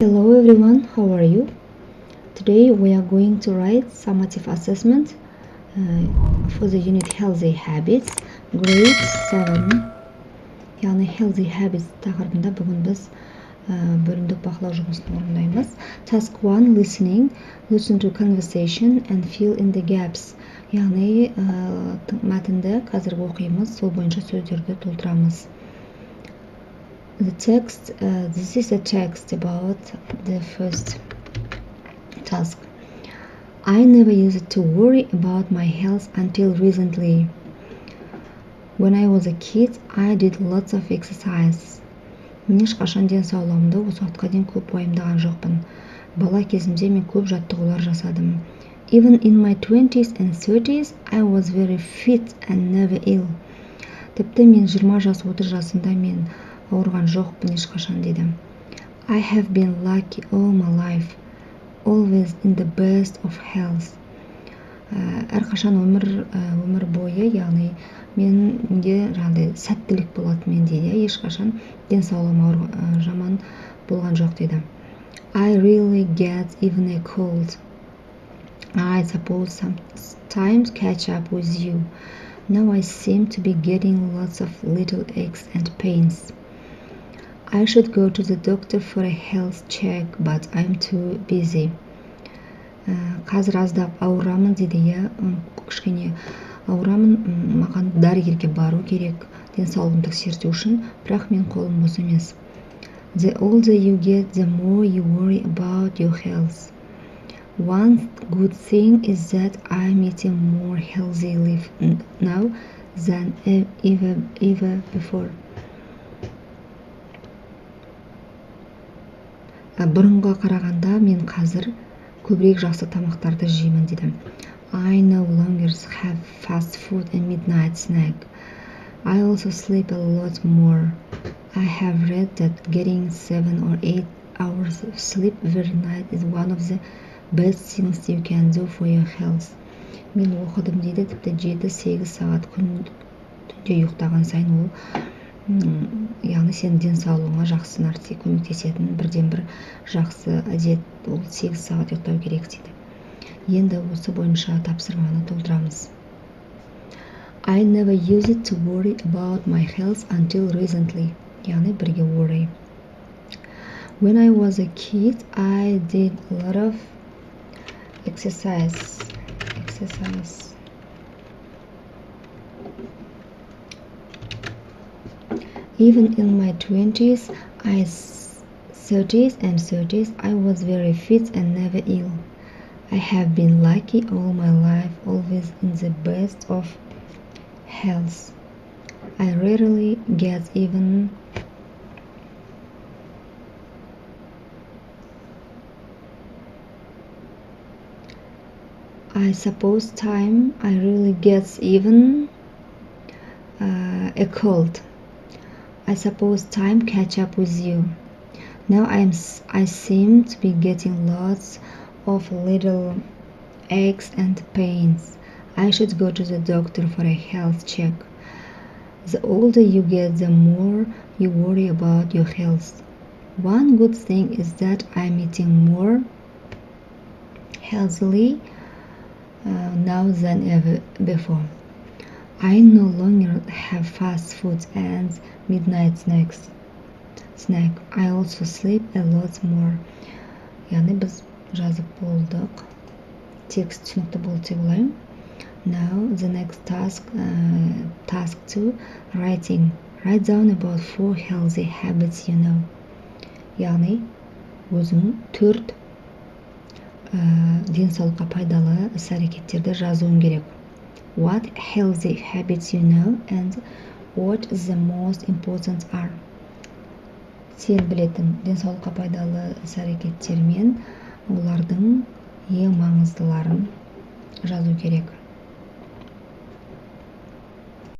Hello everyone, how are you? Today we are going to write summative assessment for the unit healthy habits, grade 7. яғни healthy habits тақырыбында бүгін біз бөлімдік бақылау жұмысын орындаймыз. Task 1, listening, listen to conversation and fill in the gaps. Яғни мәтінді қазір оқимыз, сол бойынша сөздерді толтырамыз. The text, this is a text about the first task. I never used to worry about my health until recently. When I was a kid, I did lots of exercise. Мен ешқашан денсаулығымды осы уақытқа дейін көп уайымдаған жоқпын. Бала кезімде мен көп жаттығулар жасадым. Even in my 20s and 30s, I was very fit and never ill. Тіпті мен 20 жас 30 жасымда мен ауырған жоқпын ешқашан дейді. I have been lucky all my life, always in the best of health. Әрқашан өмір бойы, яғни менде жаңағыдай сәттілік болады менде, ешқашан денсаулығым жаман болған жоқ дейді. I really get even a cold. I suppose sometimes catch up with you. Now I seem to be getting lots of little aches and pains. I should go to the doctor for a health check, but I'm too busy. Қазір аздап ауырамын дейді, кішкене ауырамын, маған дәрігерге бару керек, денсаулығымды тексерту үшін, бірақ мен қолым бос емес. The older you get, the more you worry about your health. One good thing is that I'm eating more healthy now than ever before. Бұрынға қарағанда мен қазір көбірек жақсы тамақтарды жеймін дейді. I no longer have fast food and midnight snack. I also sleep a lot more. I have read that getting 7 or 8 hours of sleep every night is one of the best things you can do for your health. Мен оқыдым дейді, тіпті 7-8 сағат түнде ұйықтаған сайын ол яғни сенің денсаулығыңа жақсы нәрсе көмектесетін бірден бір жақсы әдет, ол 8 сағат ұйықтау керек дейді. Енді осы бойынша тапсырманы толтырамыз. I never used to worry about my health until recently. Яғни бірге worry. When I was a kid, I did a lot of exercise. Even in my 20s, 30s and 30s, I was very fit and never ill. I have been lucky all my life, always in the best of health. I rarely get even I suppose time I really get even a cold. I suppose time catch up with you. Now I seem to be getting lots of little aches and pains. I should go to the doctor for a health check. The older you get, the more you worry about your health. One good thing is that I'm eating more healthily now than ever before. I no longer have fast food and midnight snack. I also sleep a lot more. Яғни біз жазып болдық. Текст түсінікті болды деп ойлаймын. Now the next task 2, writing. Write down about 4 healthy habits you know. Яғни өзің 4 денсаулыққа пайдалы іс-әрекеттерді жазуың керек. What healthy habits you know and what the most important are. Сен білетін денсаулыққа пайдалы іс-әрекеттер мен олардың ең маңыздыларын жазу керек.